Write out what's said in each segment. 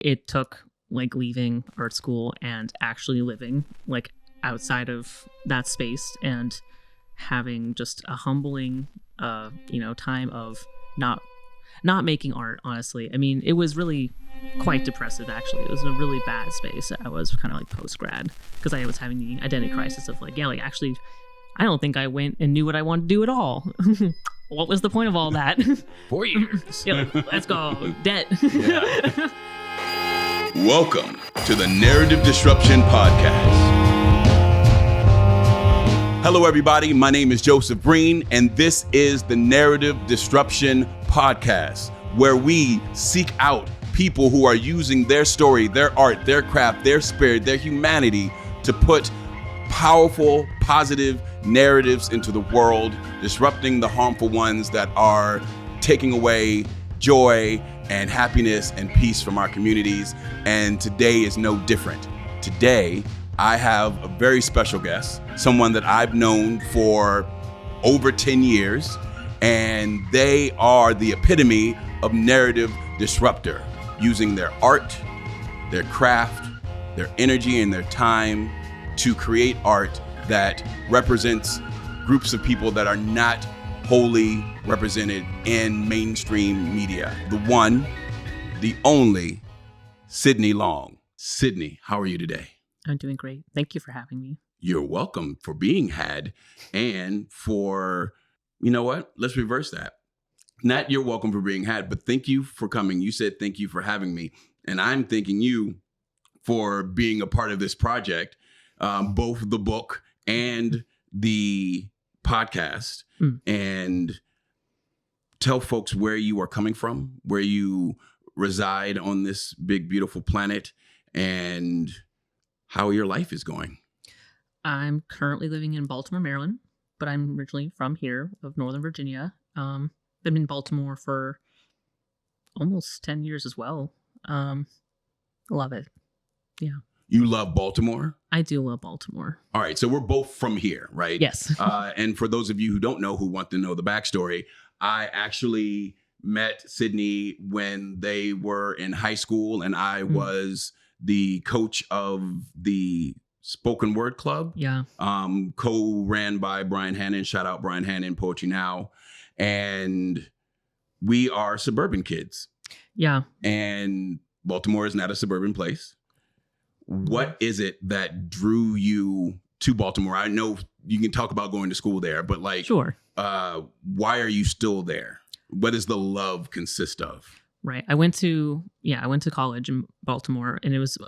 It took like leaving art school and actually living like outside of that space and having just a humbling time of not making art. Honestly, I mean, it was really quite depressive. Actually, it was a really bad space. I was kind of like post grad because I was having the identity crisis of like, actually I don't think I went and knew what I wanted to do at all. What was the point of all that? 4 years. Let's go. Debt. Yeah. Welcome to the Narrative Disruption Podcast. Hello, everybody. My name is Joseph Breen, and this is the Narrative Disruption Podcast, where we seek out people who are using their story, their art, their craft, their spirit, their humanity to put powerful, positive narratives into the world, disrupting the harmful ones that are taking away joy and happiness and peace from our communities. And today is no different. Today, I have a very special guest, someone that I've known for over 10 years, and they are the epitome of narrative disruptor, using their art, their craft, their energy, and their time to create art that represents groups of people that are not wholly represented in mainstream media. The one, the only, Sydney Long. Sydney, how are you today? I'm doing great. Thank you for having me. You're welcome for being had, and for, you know what? Let's reverse that. Not you're welcome for being had, but thank you for coming. You said thank you for having me, and I'm thanking you for being a part of this project, both the book and the podcast. And tell folks where you are coming from, where you reside on this big, beautiful planet, and how your life is going. I'm currently living in Baltimore, Maryland, but I'm originally from here, of Northern Virginia. Been in Baltimore for almost 10 years as well. Love it. Yeah. You love Baltimore? I do love Baltimore. All right. So we're both from here, right? Yes. And for those of you who don't know, who want to know the backstory, I actually met Sydney when they were in high school, and I was the coach of the spoken word club. Yeah. Co-ran by Brian Hannon. Shout out Brian Hannon, Poetry Now. And we are suburban kids. Yeah. And Baltimore is not a suburban place. What is it that drew you to Baltimore? I know you can talk about going to school there, but like, sure. Why are you still there? What does the love consist of? Right. I went to college in Baltimore, and it was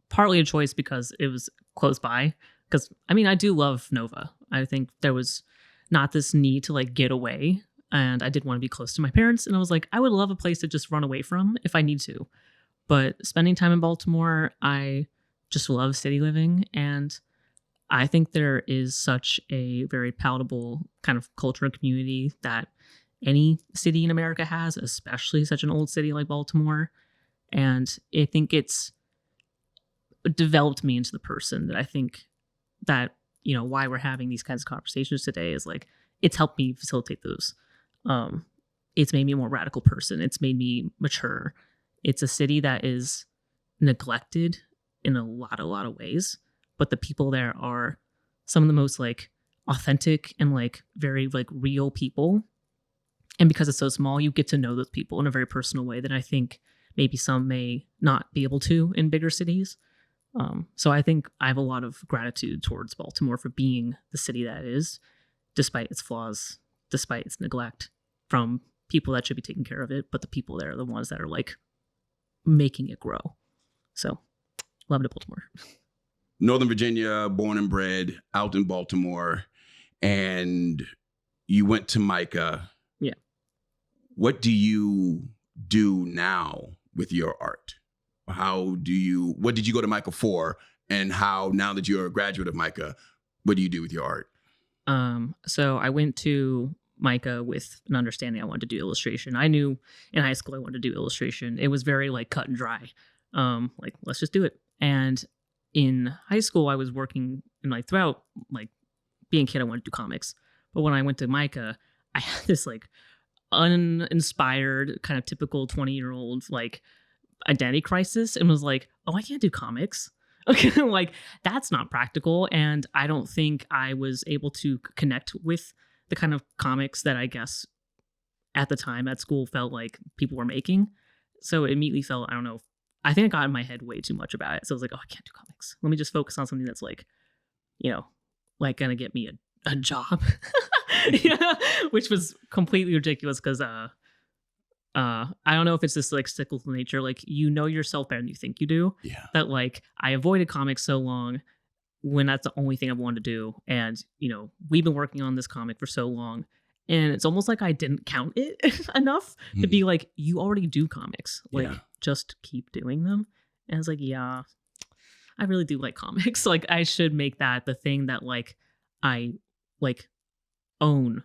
partly a choice because it was close by. Because, I mean, I do love Nova. I think there was not this need to like get away, and I did want to be close to my parents. And I was like, I would love a place to just run away from if I need to. But spending time in Baltimore, I just love city living. And I think there is such a very palatable kind of culture and community that any city in America has, especially such an old city like Baltimore. And I think it's developed me into the person that I think that, why we're having these kinds of conversations today is like, it's helped me facilitate those. It's made me a more radical person. It's made me mature. It's a city that is neglected in a lot of ways, but the people there are some of the most like authentic and like very like real people. And because it's so small, you get to know those people in a very personal way that I think maybe some may not be able to in bigger cities. So I think I have a lot of gratitude towards Baltimore for being the city that it is, despite its flaws, despite its neglect from people that should be taking care of it. But the people there are the ones that are like making it grow. So love it, Baltimore. Northern Virginia, born and bred, out in Baltimore, and you went to MICA. Yeah. What do you do now with your art? What did you go to MICA for? And how, now that you're a graduate of MICA, what do you do with your art? So I went to MICA with an understanding I wanted to do illustration. I knew in high school I wanted to do illustration. It was very like cut and dry. Like, let's just do it. And in high school, I was working, and like throughout like being a kid, I wanted to do comics. But when I went to MICA, I had this like uninspired kind of typical 20-year-old like identity crisis and was like, oh, I can't do comics. Okay, like that's not practical. And I don't think I was able to connect with the kind of comics that I guess at the time at school felt like people were making. So it immediately felt, I don't know, I think I got in my head way too much about it. So I was like, oh, I can't do comics. Let me just focus on something that's like, like gonna get me a job. Yeah, which was completely ridiculous because I don't know if it's this like cyclical nature, like yourself better than you think you do. Yeah. That like I avoided comics so long when that's the only thing I wanted to do. And we've been working on this comic for so long. And it's almost like I didn't count it enough to be like, you already do comics. Like, just keep doing them. And I was like, yeah, I really do like comics. Like, I should make that the thing that, like, I, like, own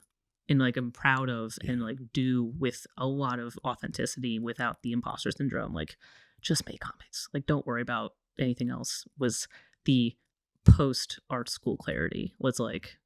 and, like, I'm proud of and, like, do with a lot of authenticity without the imposter syndrome. Like, just make comics. Like, don't worry about anything else. Was the post-art school clarity was, like,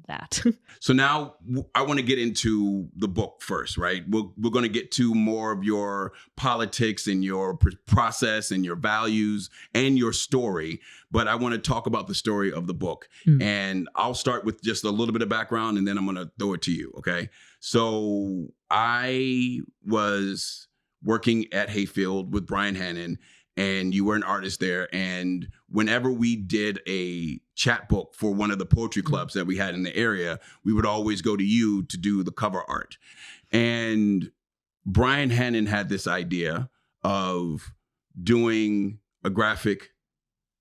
that. So now I want to get into the book first, right? We're going to get to more of your politics and your process and your values and your story. But I want to talk about the story of the book. And I'll start with just a little bit of background and then I'm going to throw it to you. Okay. So I was working at Hayfield with Brian Hannon, and you were an artist there. And whenever we did a chapbook for one of the poetry clubs that we had in the area, we would always go to you to do the cover art. And Brian Hannon had this idea of doing a graphic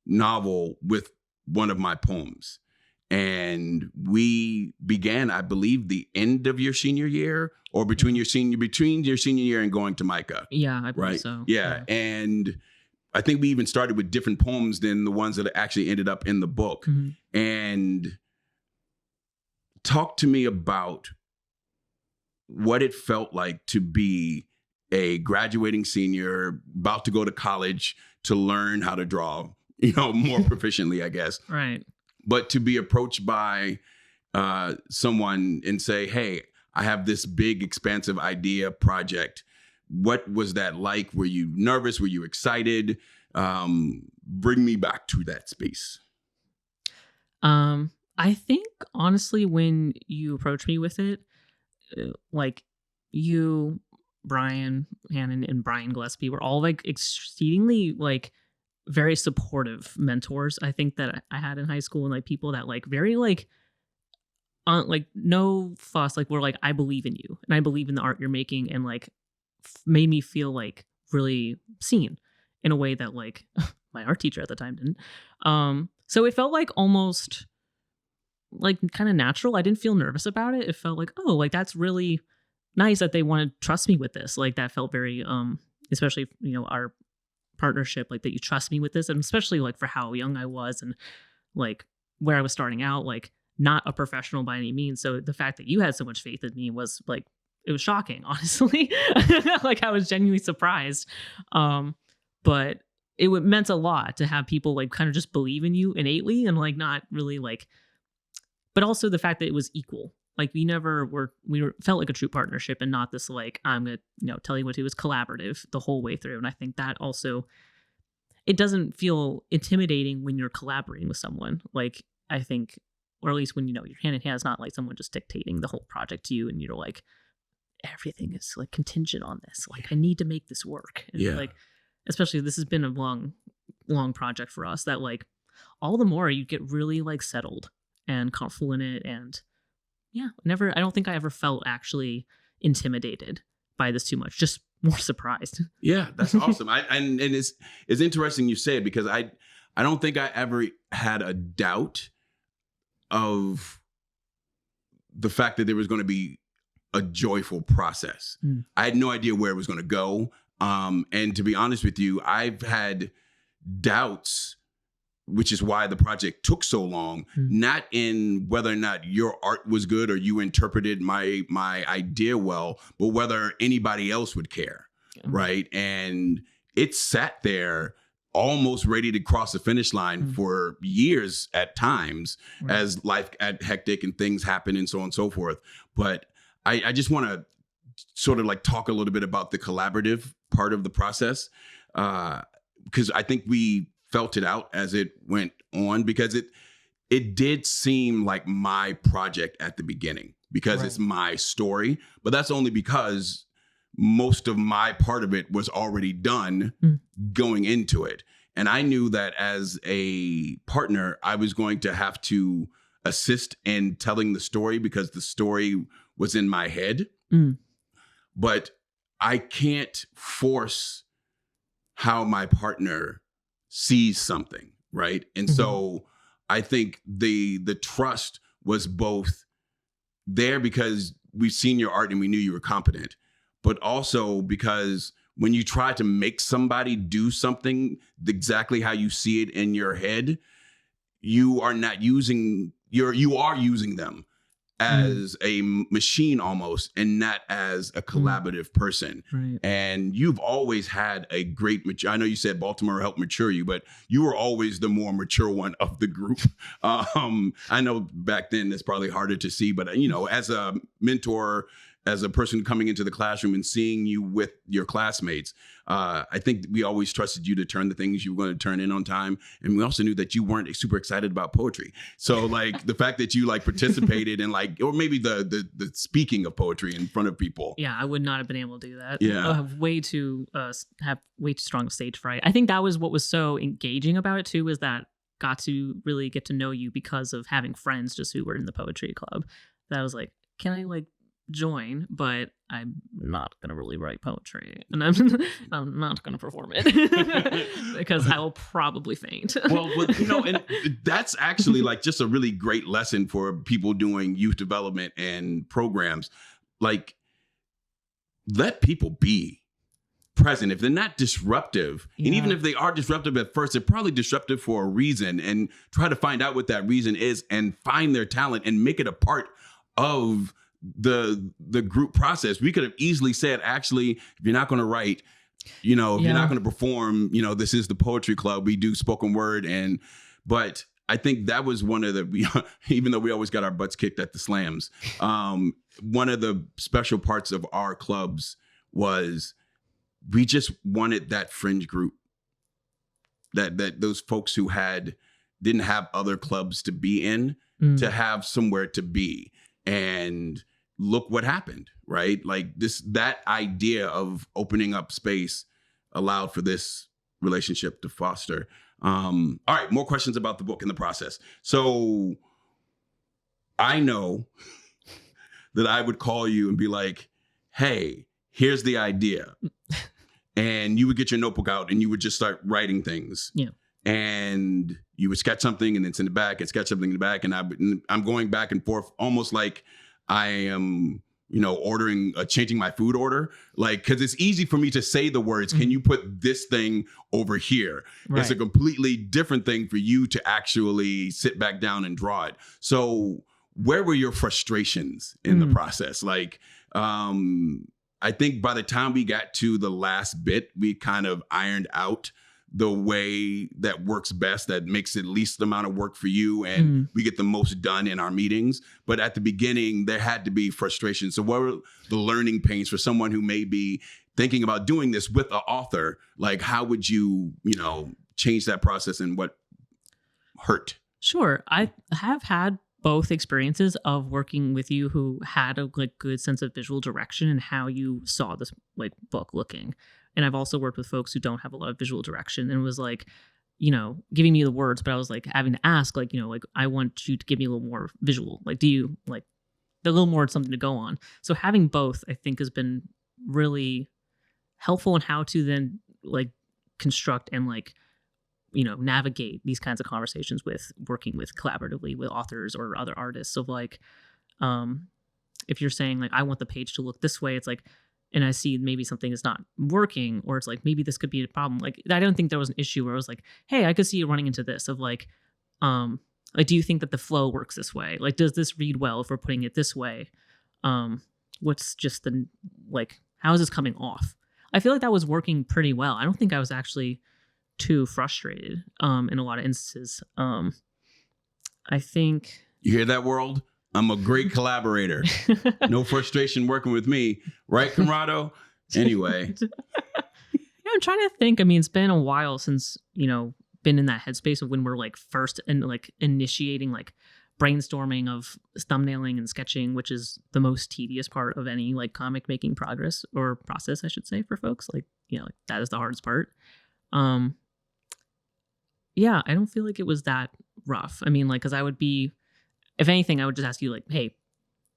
novel with one of my poems. And we began, I believe, the end of your senior year or between your senior year and going to MICA. Yeah, I believe right? so. Yeah. And I think we even started with different poems than the ones that actually ended up in the book. And talk to me about what it felt like to be a graduating senior about to go to college to learn how to draw, more proficiently, I guess. Right. But to be approached by someone and say, hey, I have this big, expansive idea project. What was that like? Were you nervous? Were you excited? Bring me back to that space. I think, honestly, when you approached me with it, like you, Brian Hannon, and Brian Gillespie were all like exceedingly like very supportive mentors, I think, that I had in high school, and like people that like very like no fuss, like we're like, I believe in you and I believe in the art you're making, and like made me feel like really seen in a way that like my art teacher at the time didn't. So it felt like almost like kind of natural. I didn't feel nervous about it. It felt like, oh, like that's really nice that they want to trust me with this. Like that felt very especially our partnership, like that you trust me with this, and especially like for how young I was and like where I was starting out, like not a professional by any means. So the fact that you had so much faith in me was like, it was shocking, honestly. Like I was genuinely surprised. But it meant a lot to have people like kind of just believe in you innately and like not really like, but also the fact that it was equal. Like we felt like a true partnership and not this like, I'm going to tell you what to do. It was collaborative the whole way through. And I think that also, it doesn't feel intimidating when you're collaborating with someone. Like I think, or at least when, you're hand in hand, it's not like someone just dictating the whole project to you and you're like, everything is like contingent on this. Like I need to make this work. And like, especially this has been a long project for us that like all the more you get really like settled and comfortable in it. And I don't think I ever felt actually intimidated by this too much, just more surprised. Yeah, that's awesome. And it's interesting you say it, because I don't think I ever had a doubt of the fact that there was going to be a joyful process. I had no idea where it was going to go. And to be honest with you, I've had doubts, which is why the project took so long, not in whether or not your art was good or you interpreted my idea well, but whether anybody else would care. Right. And it sat there almost ready to cross the finish line for years at times, as life got hectic and things happen and so on and so forth. But I just want to sort of like talk a little bit about the collaborative part of the process. because I think we felt it out as it went on, because it did seem like my project at the beginning, because it's my story, but that's only because most of my part of it was already done going into it. And I knew that as a partner, I was going to have to assist in telling the story because the story was in my head. But I can't force how my partner sees something, right? And so I think the trust was both there because we've seen your art and we knew you were competent, but also because when you try to make somebody do something exactly how you see it in your head, you are not using you are using them as a machine almost, and not as a collaborative person. Right. And you've always had a great I know you said Baltimore helped mature you, but you were always the more mature one of the group. I know back then it's probably harder to see, but as a mentor, as a person coming into the classroom and seeing you with your classmates, I think we always trusted you to turn the things you were going to turn in on time. And we also knew that you weren't super excited about poetry. So like the fact that you like participated in or maybe the speaking of poetry in front of people. Yeah, I would not have been able to do that. Yeah. I have way too strong of stage fright. I think that was what was so engaging about it too, was that got to really get to know you because of having friends just who were in the poetry club. That was like, can I join, but I'm not gonna really write poetry, and I'm not gonna perform it because I will probably faint. Well, and that's actually just a really great lesson for people doing youth development and programs. Let people be present. If they're not disruptive, and even if they are disruptive at first, they're probably disruptive for a reason, and try to find out what that reason is and find their talent and make it a part of the group process. We could have easily said, actually, if you're not going to write, if you're not going to perform, this is the poetry club. We do spoken word. But I think that was one of even though we always got our butts kicked at the slams, one of the special parts of our clubs was we just wanted that fringe group, that those folks who didn't have other clubs to be in, to have somewhere to be. And look what happened, right? That idea of opening up space allowed for this relationship to foster. All right, more questions about the book and the process. So I know that I would call you and be like, hey, here's the idea. And you would get your notebook out and you would just start writing things. Yeah. And you would sketch something and then send it back and sketch something in the back. And I'm going back and forth almost like I am, changing my food order. Because it's easy for me to say the words, can you put this thing over here? Right. It's a completely different thing for you to actually sit back down and draw it. So where were your frustrations in the process? I think by the time we got to the last bit, we kind of ironed out the way that works best, that makes it least amount of work for you, and we get the most done in our meetings. But at the beginning, there had to be frustration. So what were the learning pains for someone who may be thinking about doing this with an author? How would you, change that process, and what hurt? Sure. I have had both experiences of working with you who had a good sense of visual direction and how you saw this book looking. And I've also worked with folks who don't have a lot of visual direction, and it was giving me the words, but I was having to ask, I want you to give me a little more visual. Do you a little more something to go on? So having both, I think, has been really helpful in how to then construct and navigate these kinds of conversations with working with collaboratively with authors or other artists. So if you're saying I want the page to look this way, it's and I see maybe something is not working, or it's maybe this could be a problem. I don't think there was an issue where I was hey, I could see you running into this of do you think that the flow works this way? Does this read well if we're putting it this way? What's just the, how is this coming off? I feel that was working pretty well. I don't think I was actually too frustrated in a lot of instances. I think... You hear that, world? I'm a great collaborator. No frustration working with me. Right, Conrado? Anyway. Yeah, I'm trying to think. I mean, it's been a while since, been in that headspace of when we're like first and like initiating like brainstorming of thumbnailing and sketching, which is the most tedious part of any like comic making progress or process, I should say, for folks. Like, like that is the hardest part. Um, yeah, I don't feel like it was that rough. I mean, like, because I would be, if anything, I would just ask you like, hey,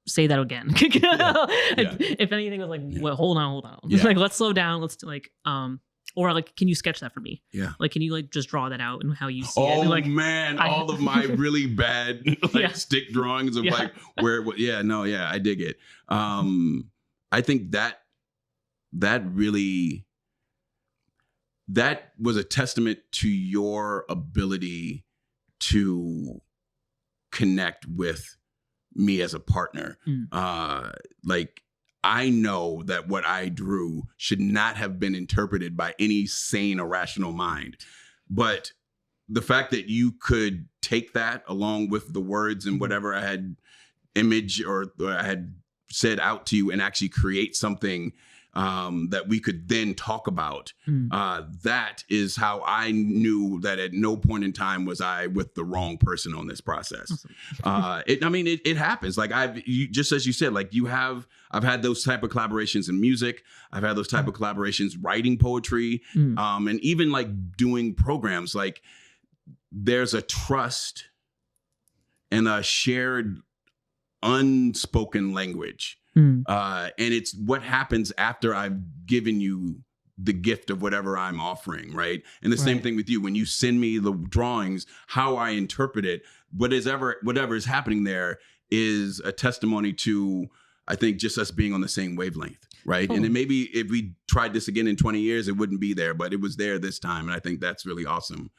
say that again. Yeah. If anything, was like, well, hold on. Yeah. Like, let's slow down. Let's like, or like, can you sketch that for me? Yeah. Like, can you like just draw that out and how you see it? Oh And, like, man, all of my really bad like stick drawings of like where I dig it. I think that really that was a testament to your ability to connect with me as a partner. Like, I know that what I drew should not have been interpreted by any sane or rational mind. But the fact that you could take that along with the words and whatever I had image or I had said out to you and actually create something that we could then talk about. That is how I knew that at no point in time was I with the wrong person on this process. Awesome. It happens. Like just as you said, like I've had those type of collaborations in music. I've had those type of collaborations writing poetry, and even like doing programs. Like there's a trust and a shared unspoken language. And it's what happens after I've given you the gift of whatever I'm offering, right? And the same thing with you. When you send me the drawings, how I interpret it, whatever is happening there is a testimony to, I think, just us being on the same wavelength, right? And then maybe if we tried this again in 20 years, it wouldn't be there, but it was there this time. And I think that's really awesome.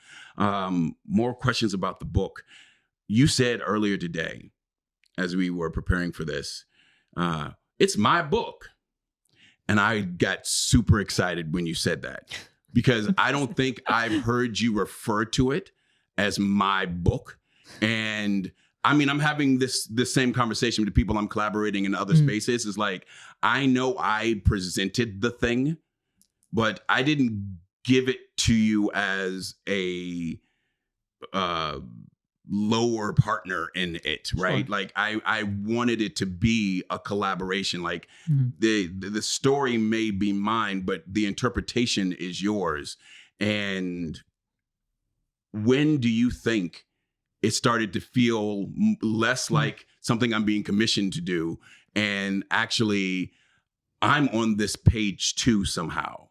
More questions about the book. You said earlier today, as we were preparing for this, it's my book. And I got super excited when you said that, because I don't think I've heard you refer to it as my book. And I mean, I'm having this same conversation with the people I'm collaborating in other spaces. Is like, I know I presented the thing, but I didn't give it to you as a lower partner in it, right? Sure. Like I wanted it to be a collaboration. Like the story may be mine, but the interpretation is yours. And when do you think it started to feel less like something I'm being commissioned to do, and actually I'm on this page too somehow?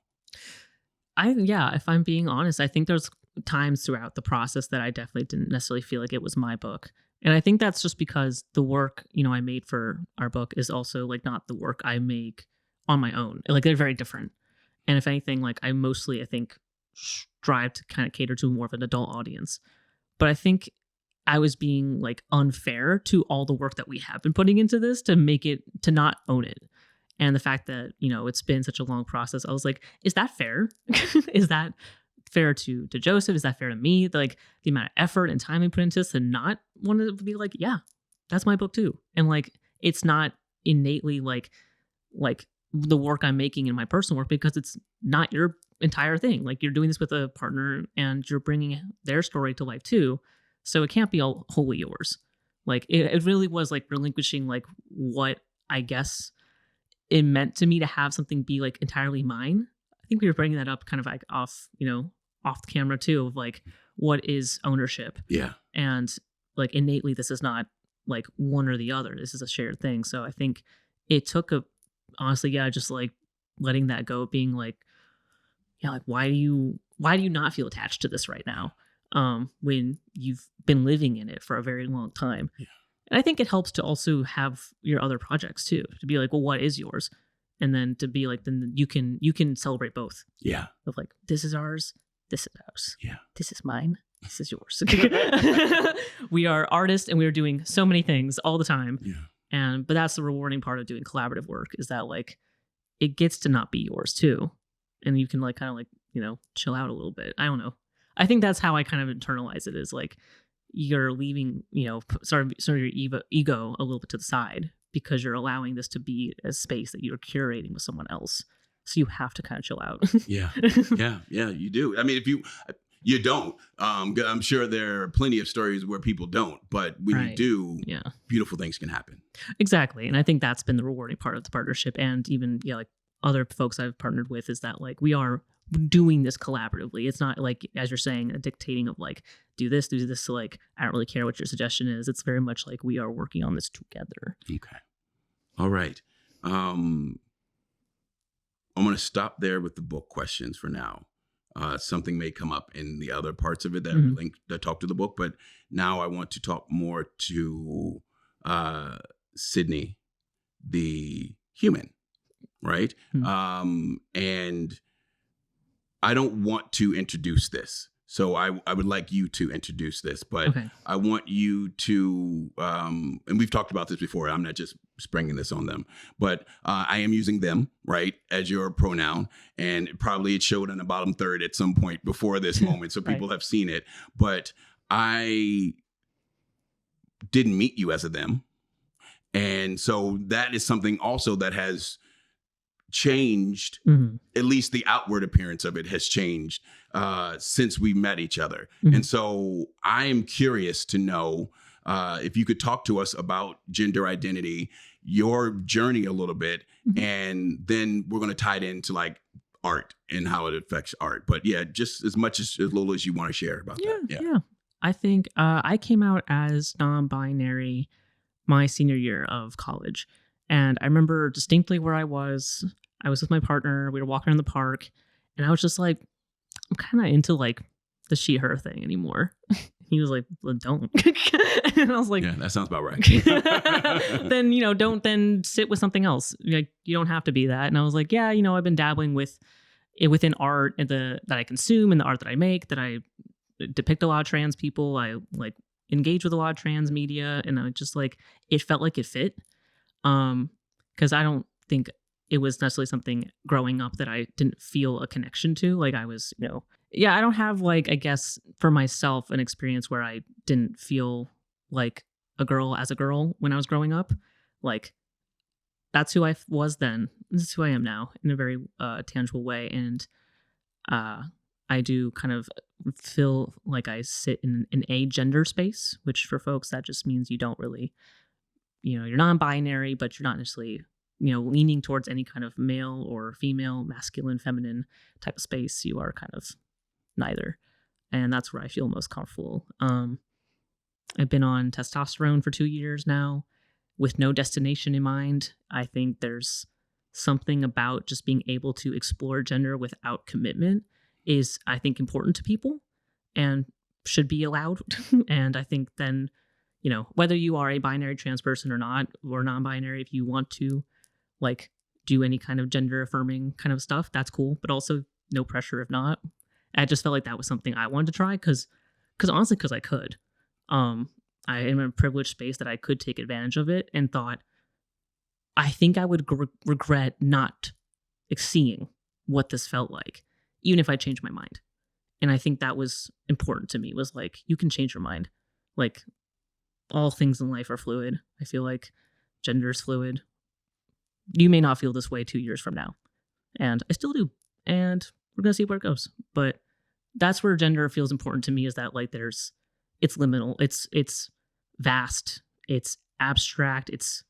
If I'm being honest, I think there's times throughout the process that I definitely didn't necessarily feel like it was my book. And I think that's just because the work, I made for our book is also like not the work I make on my own. Like they're very different. And if anything, like I mostly, I think, strive to kind of cater to more of an adult audience. But I think I was being like unfair to all the work that we have been putting into this to make it, to not own it. And the fact that, it's been such a long process, I was like, is that fair? Is that fair to Joseph? Is that fair to me? Like the amount of effort and time we put into this, and not want to be like, yeah, that's my book too. And like, it's not innately like the work I'm making in my personal work, because it's not your entire thing. Like you're doing this with a partner and you're bringing their story to life too. So it can't be all wholly yours. Like it really was like relinquishing like what I guess it meant to me to have something be like entirely mine. I think we were bringing that up kind of like off the camera too, of like, what is ownership? Yeah. And like innately, this is not like one or the other. This is a shared thing. So I think it took honestly, just like letting that go, being like, like, why do you not feel attached to this right now? When you've been living in it for a very long time. Yeah. And I think it helps to also have your other projects too, to be like, well, what is yours? And then to be like, then you can celebrate both. Yeah. Of like, this is ours. This is ours. Yeah. This is mine. This is yours. We are artists and we are doing so many things all the time. Yeah. But that's the rewarding part of doing collaborative work, is that like, it gets to not be yours too. And you can like, kind of like, chill out a little bit. I don't know. I think that's how I kind of internalize it, is like, you're leaving, sort of your ego a little bit to the side, because you're allowing this to be a space that you're curating with someone else. So you have to kind of chill out. Yeah. Yeah, you do. I mean, if you don't, I'm sure there are plenty of stories where people don't, but when you Right. do, Yeah. beautiful things can happen. Exactly. And I think that's been the rewarding part of the partnership. And even, yeah, like other folks I've partnered with is that like we are doing this collaboratively. It's not like, as you're saying, a dictating of like, do this. So like, I don't really care what your suggestion is. It's very much like we are working on this together. Okay. All right. I'm going to stop there with the book questions for now. Something may come up in the other parts of it that talk to the book, but now I want to talk more to Sydney, the human, right? And I don't want to introduce this, so I would like you to introduce this, but Okay. I want you to, and we've talked about this before, I'm not just springing this on them, but I am using them, right, as your pronoun, and probably it showed in the bottom third at some point before this moment, so people have seen it, but I didn't meet you as a them, and so that is something also that has changed. At least the outward appearance of it has changed since we met each other. And so I am curious to know if you could talk to us about gender identity, your journey a little bit, and then we're going to tie it into like art and how it affects art. But yeah, just as little as you want to share about that. Yeah. I think I came out as non-binary my senior year of college. And I remember distinctly where I was. I was with my partner. We were walking in the park. And I was just like, I'm kind of into like the she, her thing anymore. He was like, well, don't. And I was like, yeah, that sounds about right. Then, don't then sit with something else. Like, you don't have to be that. And I was like, yeah, I've been dabbling within art and that I consume and the art that I make, that I depict a lot of trans people. I like engage with a lot of trans media. And I just like, it felt like it fit. Because I don't think it was necessarily something growing up that I didn't feel a connection to. Like I was, I don't have like, I guess for myself, an experience where I didn't feel like a girl as a girl when I was growing up. Like that's who I was then. This is who I am now in a very tangible way. And I do kind of feel like I sit in an agender space, which for folks, that just means you don't really, you're non-binary, but you're not necessarily, leaning towards any kind of male or female, masculine, feminine type of space. You are kind of neither. And that's where I feel most comfortable. I've been on testosterone for 2 years now with no destination in mind. I think there's something about just being able to explore gender without commitment is, I think, important to people and should be allowed. And I think then, whether you are a binary trans person or not, or non-binary, if you want to like do any kind of gender affirming kind of stuff, that's cool. But also no pressure if not. I just felt like that was something I wanted to try because honestly, because I could. I am in a privileged space that I could take advantage of it, and thought, I think I would regret not seeing what this felt like, even if I changed my mind. And I think that was important to me, was like, you can change your mind. Like, all things in life are fluid. I feel like gender is fluid. You may not feel this way 2 years from now, and I still do. And we're going to see where it goes. But that's where gender feels important to me, is that like it's liminal. It's vast. It's abstract. It's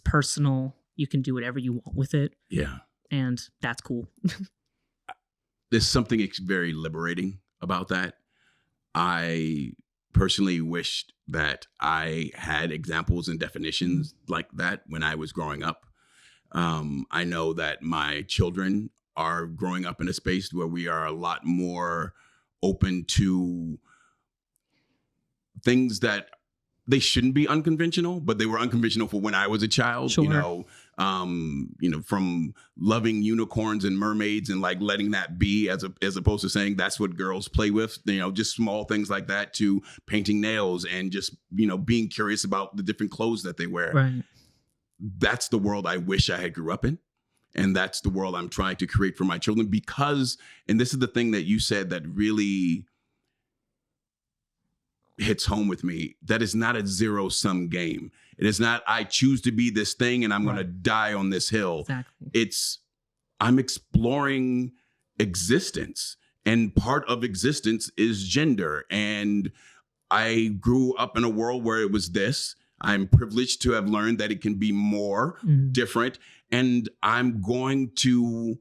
personal. You can do whatever you want with it. Yeah. And that's cool. There's something very liberating about that. I personally wished that I had examples and definitions like that when I was growing up. I know that my children are growing up in a space where we are a lot more open to things that they shouldn't be unconventional, but they were unconventional for when I was a child. Sure. From loving unicorns and mermaids and like letting that be, as opposed to saying that's what girls play with, just small things like that, to painting nails and just, being curious about the different clothes that they wear. Right. That's the world I wish I had grew up in. And that's the world I'm trying to create for my children, because, and this is the thing that you said that really hits home with me, that is not a zero-sum game. It is not, I choose to be this thing and I'm going to die on this hill. Exactly. It's, I'm exploring existence, and part of existence is gender. And I grew up in a world where it was this. I'm privileged to have learned that it can be more different, and I'm going to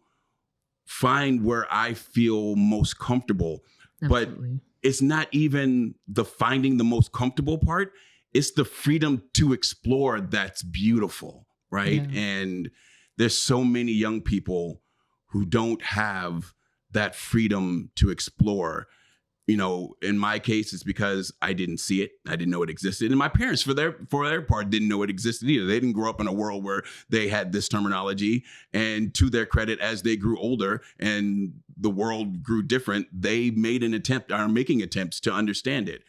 find where I feel most comfortable. Absolutely. But it's not even the finding the most comfortable part. It's the freedom to explore that's beautiful, right? Yeah. And there's so many young people who don't have that freedom to explore. You know, in my case, it's because I didn't see it. I didn't know it existed. And my parents, for their part, didn't know it existed either. They didn't grow up in a world where they had this terminology. And to their credit, as they grew older and the world grew different, they made an attempt, are making attempts to understand it.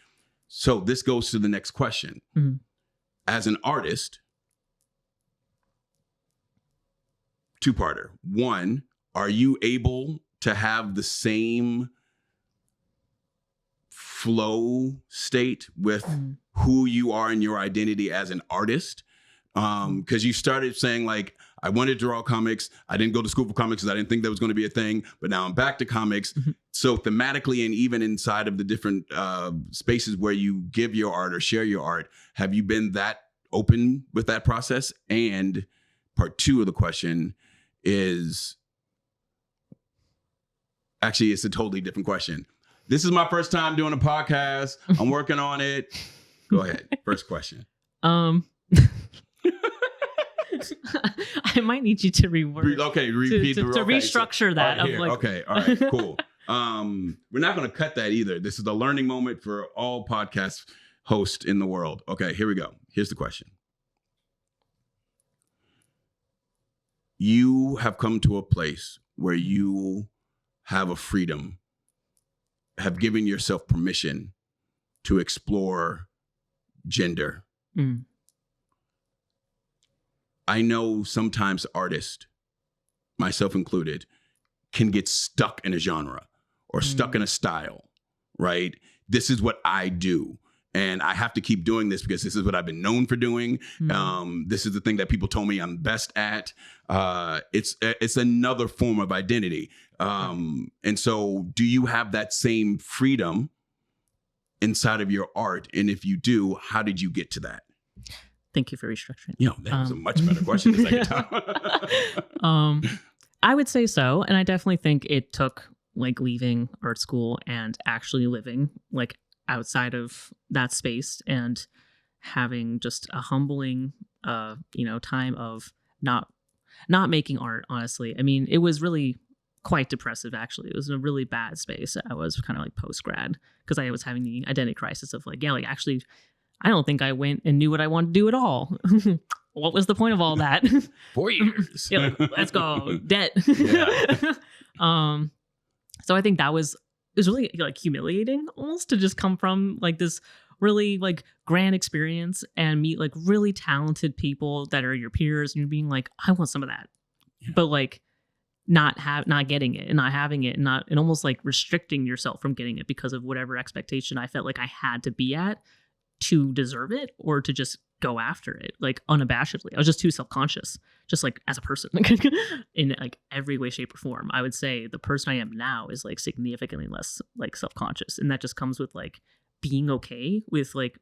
So this goes to the next question. As an artist, two-parter. One, are you able to have the same flow state with who you are and your identity as an artist? Because you started saying, like, I wanted to draw comics. I didn't go to school for comics because I didn't think that was going to be a thing. But now I'm back to comics. So thematically, and even inside of the different spaces where you give your art or share your art, have you been that open with that process? And part two of the question is, actually, it's a totally different question. This is my first time doing a podcast. I'm working on it. Go ahead. First question. I might need you to reword. Okay, repeat to restructure that. All right, cool. We're not going to cut that either. This is the learning moment for all podcast hosts in the world. Okay, here we go. Here's the question. You have come to a place where you have a freedom, have given yourself permission to explore gender. I know sometimes artists, myself included, can get stuck in a genre or stuck in a style, right? This is what I do. And I have to keep doing this because this is what I've been known for doing. This is the thing that people told me I'm best at. It's another form of identity. And so do you have that same freedom inside of your art? And if you do, how did you get to that? Thank you for restructuring. You know, that was a much better question the second time. I would say so. And I definitely think it took like leaving art school and actually living like outside of that space and having just a humbling, time of not making art, honestly. I mean, it was really quite depressive, actually. It was in a really bad space. I was kind of like post-grad because I was having the identity crisis of like, actually, I don't think I went and knew what I wanted to do at all. What was the point of all that? 4 years. Let's go. Debt. Yeah. So I think it was really like humiliating almost to just come from like this really like grand experience and meet like really talented people that are your peers and you're being like, I want some of that. Yeah. But like not getting it and not having it and almost like restricting yourself from getting it because of whatever expectation I felt like I had to be at to deserve it or to just go after it like unabashedly. I was just too self-conscious, just like as a person in like every way, shape or form. I would say the person I am now is like significantly less like self-conscious. And that just comes with like being okay with like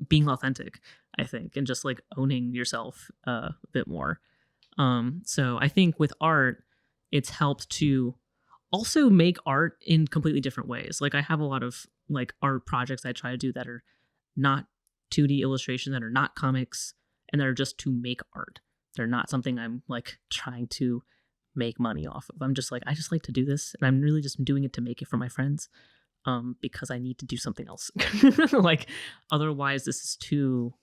being authentic, I think, and just like owning yourself a bit more. So I think with art, it's helped to also make art in completely different ways. Like I have a lot of like art projects I try to do that are not 2D illustration, that are not comics, and they're just to make art. They're not something I'm like trying to make money off of. I'm just like, I just like to do this, and I'm really just doing it to make it for my friends, because I need to do something else. Like otherwise, this is too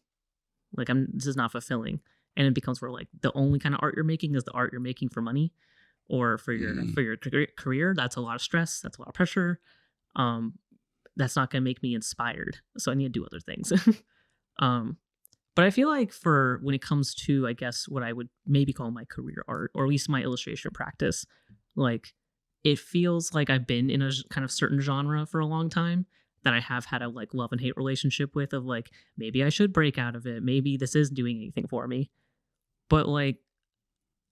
like this is not fulfilling, and it becomes where like the only kind of art you're making is the art you're making for money or for your career. That's a lot of stress. That's a lot of pressure. That's not going to make me inspired. So I need to do other things. But I feel like for when it comes to, I guess, what I would maybe call my career art, or at least my illustration practice, like it feels like I've been in a kind of certain genre for a long time that I have had a like love and hate relationship with of like, maybe I should break out of it. Maybe this is doing anything for me. But like,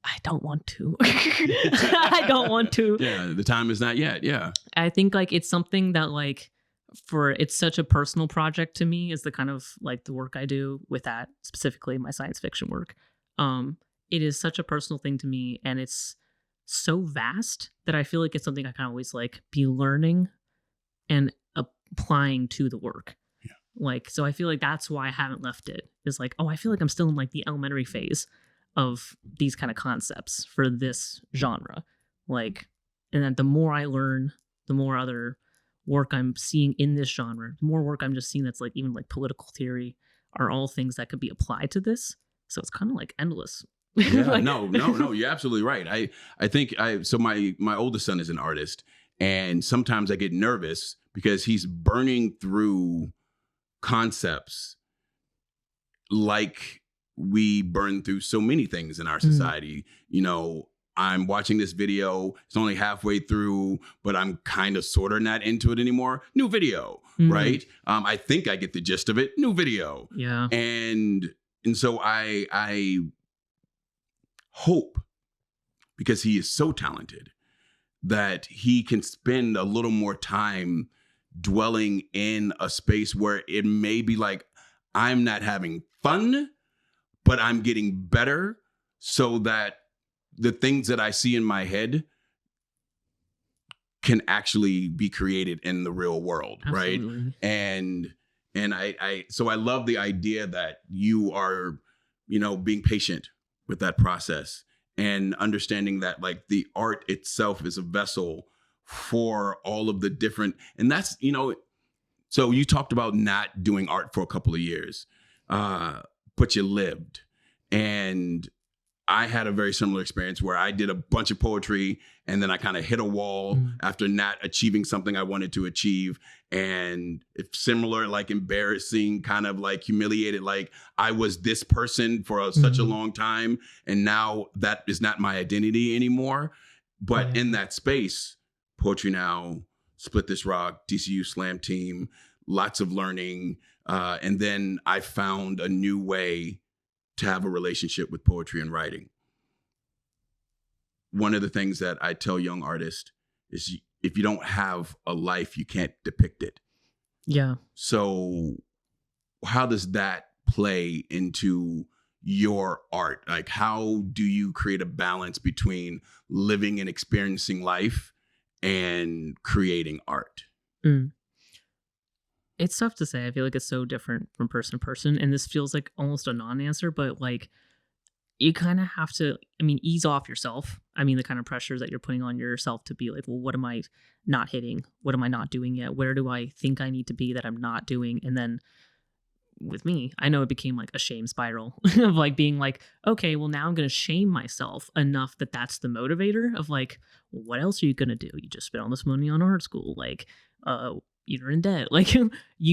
I don't want to. I don't want to. Yeah, the time is not yet. Yeah. I think like it's something that like it's such a personal project to me is the kind of like the work I do with that, specifically my science fiction work. It is such a personal thing to me, and it's so vast that I feel like it's something I can always like be learning and applying to the work. Yeah. Like, so I feel like that's why I haven't left it. Is like, oh, I feel like I'm still in like the elementary phase of these kind of concepts for this genre. Like, and then the more I learn, the more other work I'm seeing in this genre, the more work I'm just seeing that's like even like political theory are all things that could be applied to this. So it's kind of like endless. Yeah, Like, no, you're absolutely right. I think so my oldest son is an artist, and sometimes I get nervous because he's burning through concepts like we burn through so many things in our society. You know, I'm watching this video, it's only halfway through, but I'm kind of sort of not into it anymore. New video, right? I think I get the gist of it. New video. Yeah. And so I hope, because he is so talented, that he can spend a little more time dwelling in a space where it may be like, I'm not having fun, but I'm getting better, so that the things that I see in my head can actually be created in the real world. Absolutely. Right? And so I love the idea that you are, you know, being patient with that process and understanding that like the art itself is a vessel for all of the different, and that's, you know, so you talked about not doing art for a couple of years, but you lived. And I had a very similar experience where I did a bunch of poetry and then I kind of hit a wall after not achieving something I wanted to achieve. And it's similar, like embarrassing, kind of like humiliated, like I was this person for such a long time. And now that is not my identity anymore. But in that space, Poetry Now, Split This Rock, DCU Slam Team, lots of learning. And then I found a new way to have a relationship with poetry and writing. One of the things that I tell young artists is if you don't have a life, you can't depict it. Yeah. So how does that play into your art? Like, how do you create a balance between living and experiencing life and creating art? It's tough to say. I feel like it's so different from person to person. And this feels like almost a non-answer, but like you kind of have to, I mean, ease off yourself. I mean, the kind of pressures that you're putting on yourself to be like, well, what am I not hitting? What am I not doing yet? Where do I think I need to be that I'm not doing? And then with me, I know it became like a shame spiral of like being like, okay, well, now I'm going to shame myself enough that that's the motivator of like, well, what else are you going to do? You just spent all this money on art school. Like, you're in debt. Like, you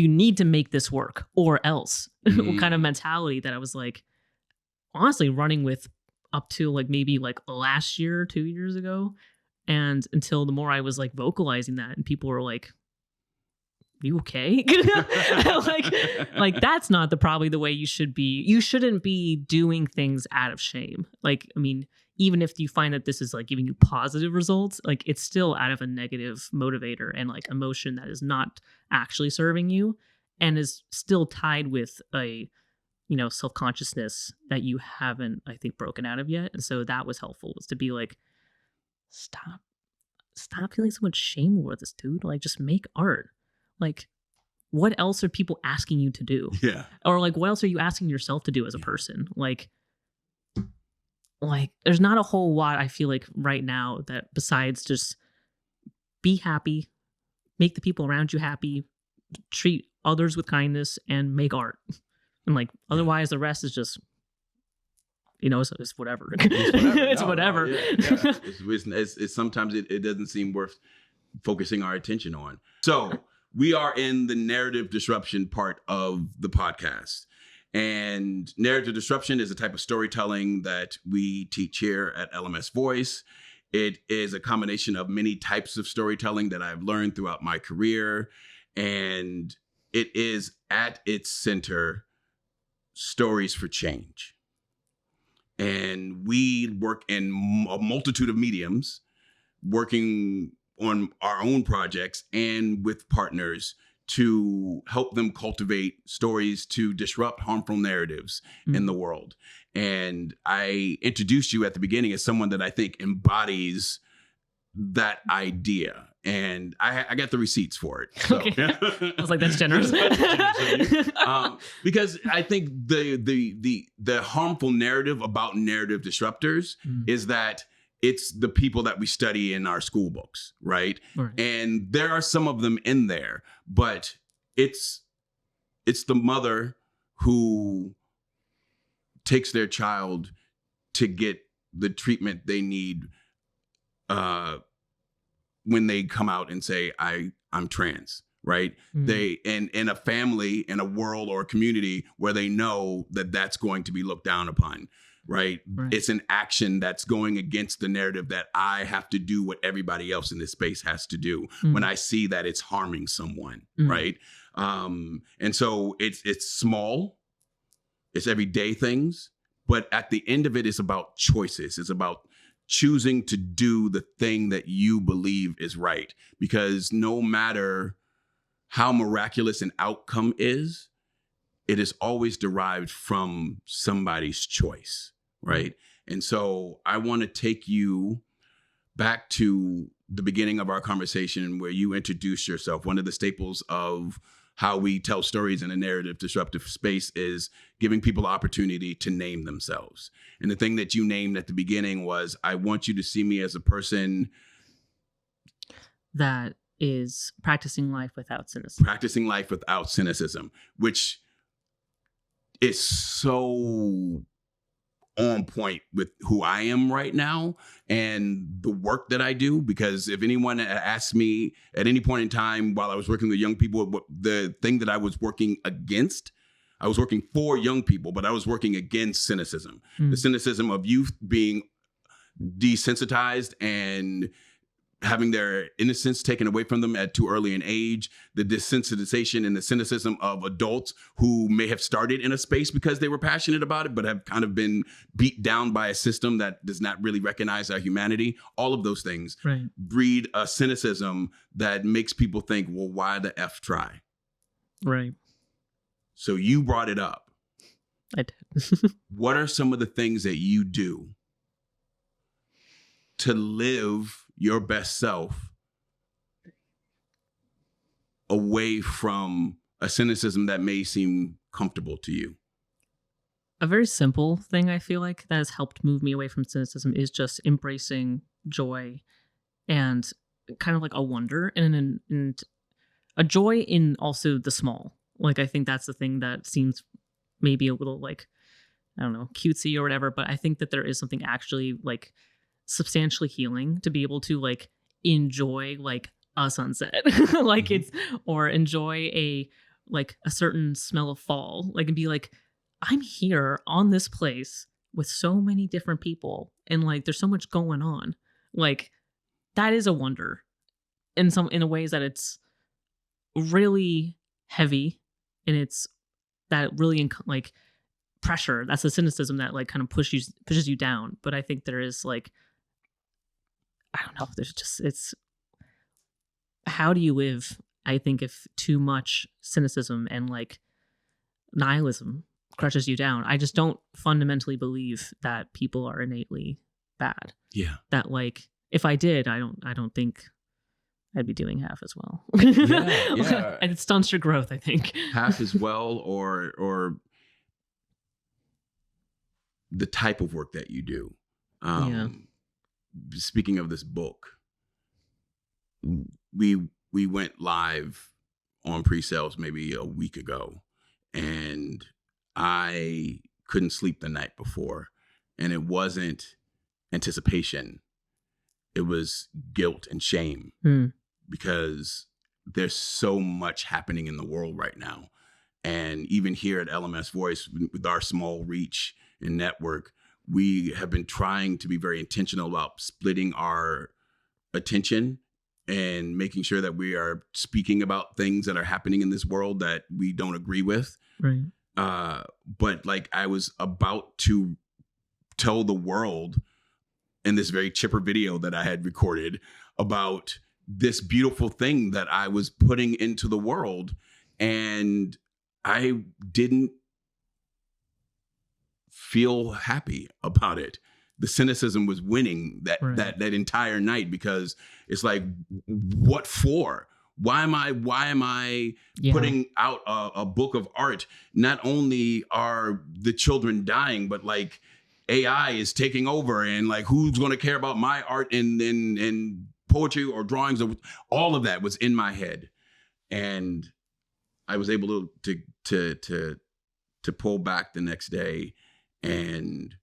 need to make this work or else kind of mentality that I was like, honestly running with up to like maybe like last year, 2 years ago. And until the more I was like vocalizing that and people were like, you okay? like that's not probably the way you should be. You shouldn't be doing things out of shame. Like, I mean, even if you find that this is like giving you positive results, like it's still out of a negative motivator and like emotion that is not actually serving you and is still tied with a, you know, self-consciousness that you haven't, I think, broken out of yet. And so that was helpful, was to be like, stop feeling so much shame over this, dude. Like, just make art. Like, what else are people asking you to do? Yeah. Or like, what else are you asking yourself to do as a person? Like there's not a whole lot I feel like right now that besides just be happy, make the people around you happy, treat others with kindness, and make art. And like, otherwise the rest is just, you know, it's whatever. It's whatever. It's sometimes it doesn't seem worth focusing our attention on. So we are in the narrative disruption part of the podcast. And narrative disruption is a type of storytelling that we teach here at LMS Voice. It is a combination of many types of storytelling that I've learned throughout my career. And it is at its center stories for change. And we work in a multitude of mediums, working on our own projects and with partners to help them cultivate stories to disrupt harmful narratives in the world. And I introduced you at the beginning as someone that I think embodies that idea. And I got the receipts for it. So. Okay. I was like, that's generous. Because I think the harmful narrative about narrative disruptors is that it's the people that we study in our school books, right? And there are some of them in there, but it's the mother who takes their child to get the treatment they need when they come out and say, I'm trans, right? They in a family, in a world or a community where they know that that's going to be looked down upon, right? It's an action that's going against the narrative that I have to do what everybody else in this space has to do when I see that it's harming someone, right? And so it's small, it's everyday things, but at the end of it, it's about choices. It's about choosing to do the thing that you believe is right, because no matter how miraculous an outcome is, it is always derived from somebody's choice, right? And so I want to take you back to the beginning of our conversation where you introduced yourself. One of the staples of how we tell stories in a narrative disruptive space is giving people the opportunity to name themselves. And the thing that you named at the beginning was, I want you to see me as a person that is practicing life without cynicism. Practicing life without cynicism, which is so on point with who I am right now and the work that I do. Because if anyone asked me at any point in time while I was working with young people, what the thing that I was working against, I was working for young people, but I was working against cynicism. The cynicism of youth being desensitized and having their innocence taken away from them at too early an age, the desensitization and the cynicism of adults who may have started in a space because they were passionate about it, but have kind of been beat down by a system that does not really recognize our humanity. All of those things breed a cynicism that makes people think, well, why the F try? Right. So you brought it up. I did. What are some of the things that you do to live your best self away from a cynicism that may seem comfortable to you? A very simple thing I feel like that has helped move me away from cynicism is just embracing joy and kind of like a wonder and a joy in also the small. Like, I think that's the thing that seems maybe a little like, I don't know, cutesy or whatever, but I think that there is something actually like substantially healing to be able to like enjoy like a sunset like it's, or enjoy a certain smell of fall, like, and be like, I'm here on this place with so many different people and like there's so much going on. Like, that is a wonder in a ways that it's really heavy, and it's that really like pressure. That's the cynicism that like kind of pushes you down. But I think there is like, I don't know, there's just, it's, how do you live? I think if too much cynicism and like nihilism crushes you down, I just don't fundamentally believe that people are innately bad. Yeah. That like, if I did, I don't think I'd be doing half as well. Yeah. And it stunts your growth, I think. Half as well, or the type of work that you do. Speaking of this book, we went live on pre-sales maybe a week ago, and I couldn't sleep the night before, and it wasn't anticipation. It was guilt and shame, because there's so much happening in the world right now. And even here at LMS Voice, with our small reach and network, we have been trying to be very intentional about splitting our attention and making sure that we are speaking about things that are happening in this world that we don't agree with. Right. But like, I was about to tell the world in this very chipper video that I had recorded about this beautiful thing that I was putting into the world. And I didn't feel happy about it. The cynicism was winning that entire night, because it's like, what for? Why am I putting out a book of art? Not only are the children dying, but like AI is taking over, and like, who's going to care about my art and poetry or drawings? All of that was in my head, and I was able to pull back the next day and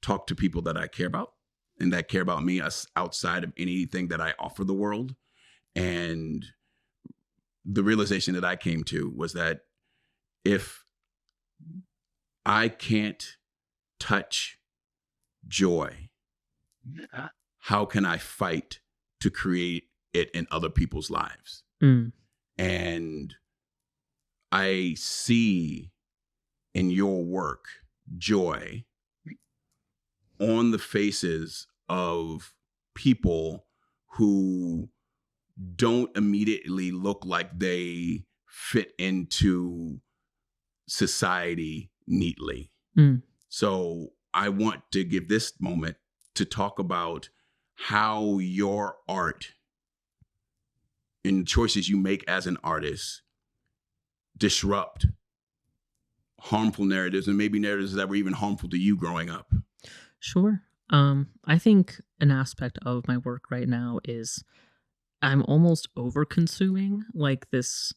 talk to people that I care about and that care about me outside of anything that I offer the world. And the realization that I came to was that if I can't touch joy, how can I fight to create it in other people's lives? And I see in your work joy on the faces of people who don't immediately look like they fit into society neatly. So I want to give this moment to talk about how your art and choices you make as an artist disrupt harmful narratives, and maybe narratives that were even harmful to you growing up. Sure. I think an aspect of my work right now is I'm almost over consuming like this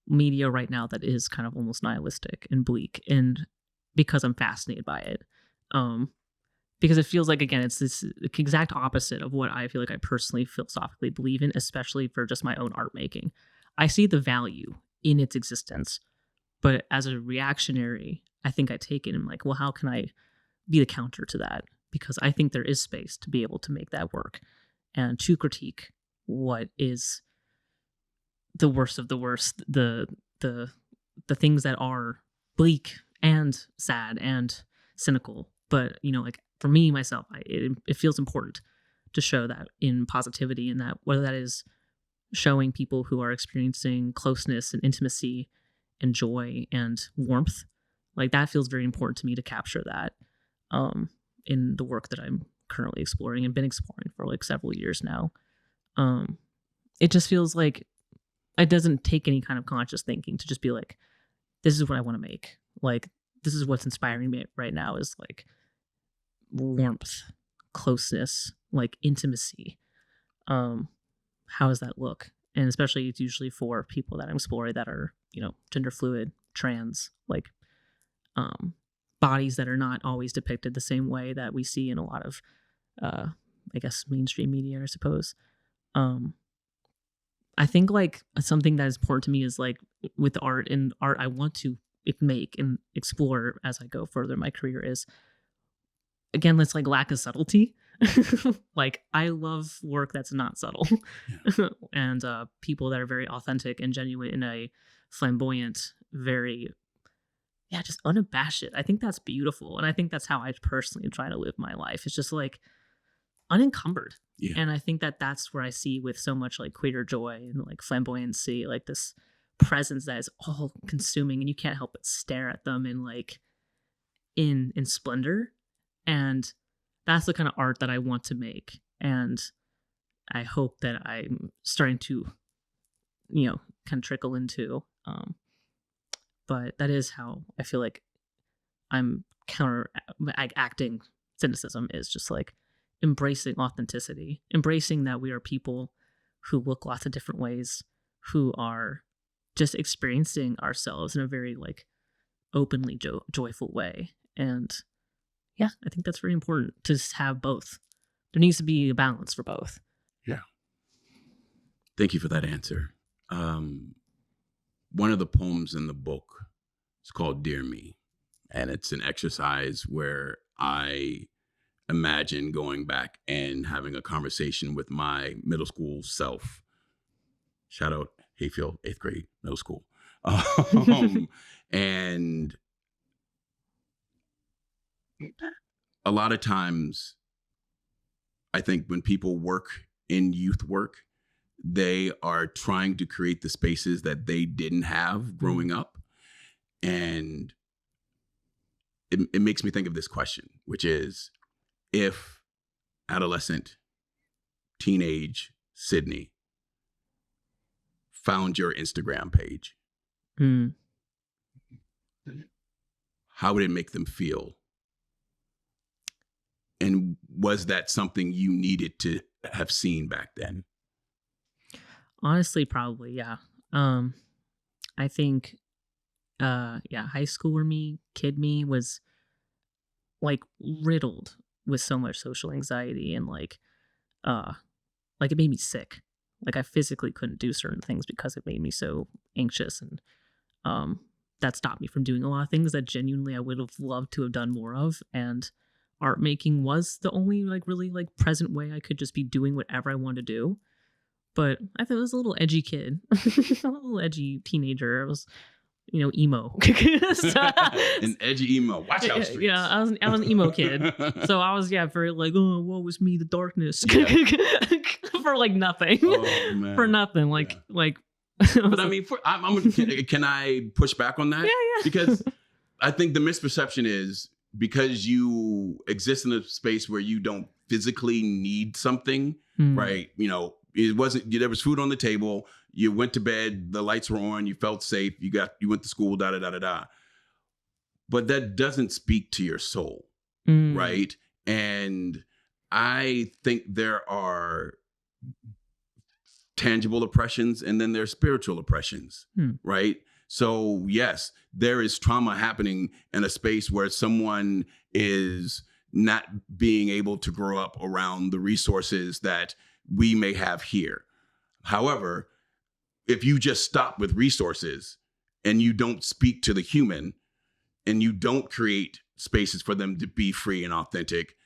media right now that is kind of almost nihilistic and bleak, and because I'm fascinated by it. Because it feels like, again, it's this exact opposite of what I feel like I personally philosophically believe in, especially for just my own art making. I see the value in its existence, but as a reactionary, I think I take it and I'm like, well, how can I be the counter to that? Because I think there is space to be able to make that work and to critique what is the worst of the worst, the things that are bleak and sad and cynical. But, you know, like for me, myself, it feels important to show that in positivity, and that whether that is showing people who are experiencing closeness and intimacy and joy and warmth, like that feels very important to me to capture that in the work that I'm currently exploring and been exploring for like several years now. It just feels like it doesn't take any kind of conscious thinking to just be like, this is what I want to make. Like, this is what's inspiring me right now, is like warmth, closeness, like intimacy. How does that look? And especially it's usually for people that I'm exploring that are, you know, gender fluid, trans, like bodies that are not always depicted the same way that we see in a lot of, I guess, mainstream media, I suppose. I think like something that is important to me is like with art I want to make and explore as I go further in my career is, again, let's like lack of subtlety. Like I love work that's not subtle. Yeah. And people that are very authentic and genuine in a flamboyant, very, just unabashed. I think that's beautiful. And I think that's how I personally try to live my life. It's just like unencumbered. Yeah. And I think that that's where I see with so much like queer joy and like flamboyancy, like this presence that is all consuming, and you can't help but stare at them in like in splendor. And that's the kind of art that I want to make. And I hope that I'm starting to, you know, kind of trickle into. But that is how I feel like I'm acting cynicism, is just like embracing authenticity, embracing that we are people who look lots of different ways, who are just experiencing ourselves in a very like openly joyful way. And yeah, I think that's very important to have both. There needs to be a balance for both. Yeah. Thank you for that answer. One of the poems in the book is called Dear Me. And it's an exercise where I imagine going back and having a conversation with my middle school self. Shout out Hayfield, 8th grade, middle school. And a lot of times, I think when people work in youth work, they are trying to create the spaces that they didn't have growing up. And it makes me think of this question, which is, if adolescent, teenage Sydney found your Instagram page, how would it make them feel? And was that something you needed to have seen back then? Honestly, probably, yeah. I think, high schooler me, kid me was like riddled with so much social anxiety and like it made me sick. Like I physically couldn't do certain things because it made me so anxious, and that stopped me from doing a lot of things that genuinely I would have loved to have done more of. And art making was the only like really like present way I could just be doing whatever I wanted to do. But I thought I was a little edgy kid, a little edgy teenager. I was, emo. An edgy emo. Watch out, streets. Yeah, I was an emo kid. So I was, very like, oh, woe was me, the darkness. For like nothing. Oh, man. For nothing. Like. But I mean, can I push back on that? Yeah. Because I think the misperception is, because you exist in a space where you don't physically need something, right? It wasn't, there was food on the table, you went to bed, the lights were on, you felt safe, you went to school, da da da da da. But that doesn't speak to your soul, right? And I think there are tangible oppressions, and then there's spiritual oppressions, right? So yes, there is trauma happening in a space where someone is not being able to grow up around the resources that we may have here. However, if you just stop with resources and you don't speak to the human and you don't create spaces for them to be free and authentic,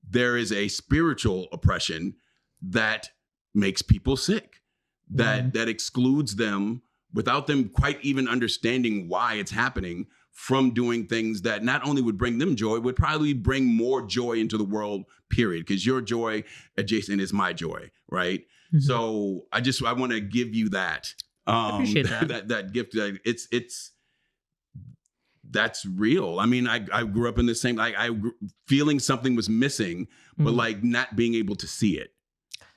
there is a spiritual oppression that makes people sick, that excludes them without them quite even understanding why it's happening, from doing things that not only would bring them joy, would probably bring more joy into the world, period. Because your joy adjacent is my joy, right? Mm-hmm. So I want to give you that. I appreciate that. that gift. That's real. I mean, I grew up in the same, feeling something was missing, but like not being able to see it.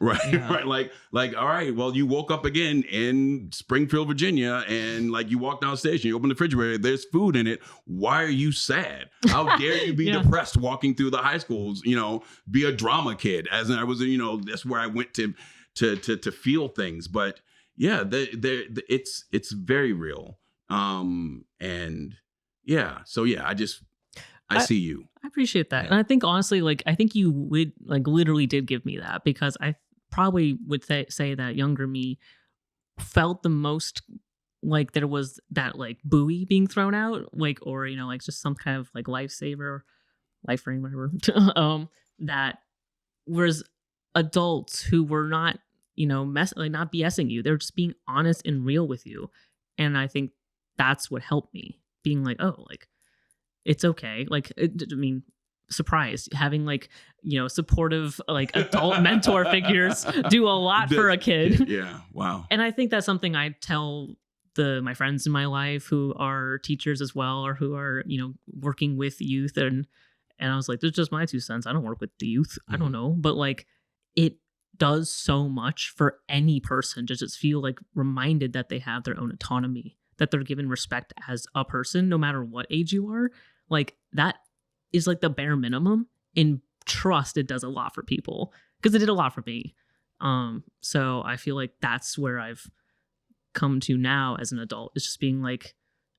Right. Yeah. Right. Like, all right, well, you woke up again in Springfield, Virginia, and like you walk downstairs and you open the refrigerator, there's food in it. Why are you sad? How dare you be depressed walking through the high schools, be a drama kid, as I was, that's where I went to feel things. But yeah, it's very real. And yeah, so yeah, I see you. I appreciate that. Yeah. And I think honestly, I think you would literally did give me that, because I probably would say that younger me felt the most like there was that buoy being thrown out, or just some kind of lifesaver, life ring, whatever. That was adults who were not, not BSing you. They're just being honest and real with you. And I think that's what helped me, being it's okay. Surprised having supportive adult mentor figures do a lot for a kid. Yeah. Wow. And I think that's something I tell my friends in my life who are teachers as well, or who are, working with youth. And I was like, this is just my 2 cents. I don't work with the youth. Mm-hmm. I don't know. But it does so much for any person to just feel reminded that they have their own autonomy, that they're given respect as a person, no matter what age you are. That is the bare minimum. In trust, it does a lot for people, because it did a lot for me. So I feel that's where I've come to now as an adult. It's just being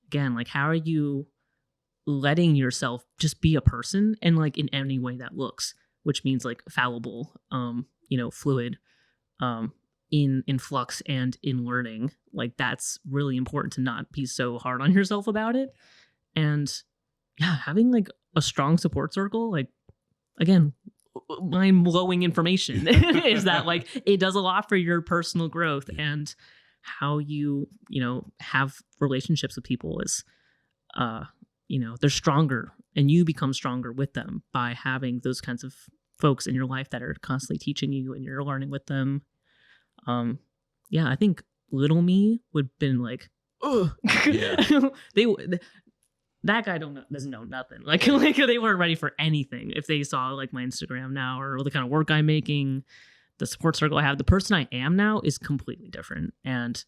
again, how are you letting yourself just be a person, and in any way that looks, which means fallible, fluid, in flux and in learning. That's really important, to not be so hard on yourself about it. And yeah, having a strong support circle, again, mind-blowing information is that it does a lot for your personal growth, and how you have relationships with people is they're stronger, and you become stronger with them by having those kinds of folks in your life that are constantly teaching you and you're learning with them. Yeah, I think little me would have been like, oh, Yeah. that guy doesn't know nothing. Like they weren't ready for anything. If they saw like my Instagram now or the kind of work I'm making, the support circle I have, the person I am now is completely different. And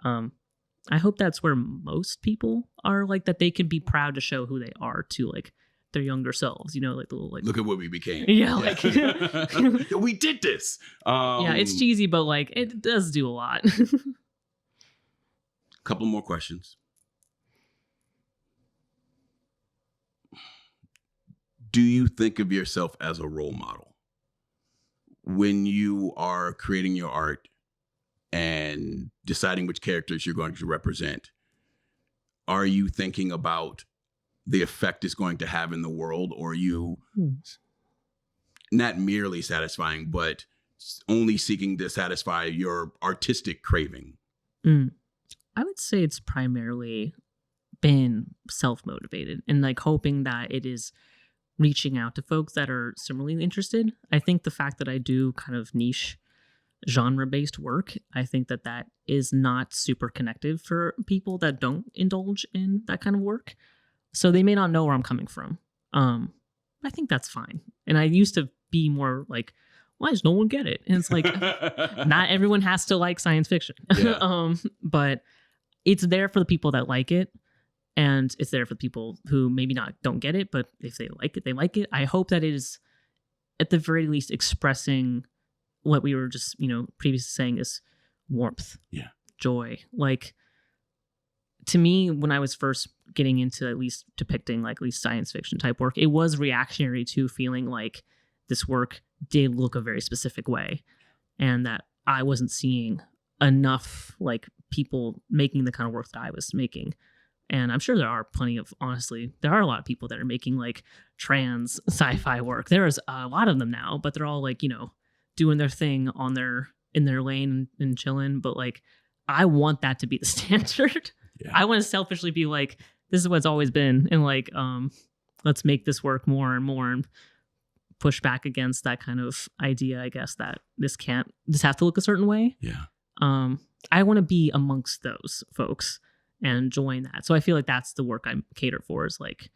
I hope that's where most people are, like, that they can be proud to show who they are to like their younger selves, like the little like, Look at what we became. yeah, like we did this. Yeah, it's cheesy, but like it does do a lot. Couple more questions. Do you think of yourself as a role model when you are creating your art and deciding which characters you're going to represent? Are you thinking about the effect it's going to have in the world, or are you not merely satisfying, but only seeking to satisfy your artistic craving? I would say it's primarily been self-motivated and like hoping that it is reaching out to folks that are similarly interested. I think the fact that I do kind of niche genre-based work, I think that is not super connective for people that don't indulge in that kind of work. So they may not know where I'm coming from. I think that's fine. And I used to be more like, why does no one get it? And it's like, not everyone has to like science fiction. Yeah. But it's there for the people that like it. And it's there for people who maybe don't get it, but if they like it, they like it. I hope that it is at the very least expressing what we were just, previously saying is warmth, joy. Like, to me, when I was first getting into at least depicting like at least science fiction type work, it was reactionary to feeling like this work did look a very specific way and that I wasn't seeing enough like people making the kind of work that I was making. And I'm sure there are a lot of people that are making like trans sci-fi work. There is a lot of them now, but they're all like, doing their thing in their lane and chilling. But like, I want that to be the standard. Yeah. I want to selfishly be like, this is what it's always been. And like, let's make this work more and more and push back against that kind of idea, I guess, that this has to look a certain way. Yeah. I want to be amongst those folks and join that. So I feel like that's the work I cater for, is like,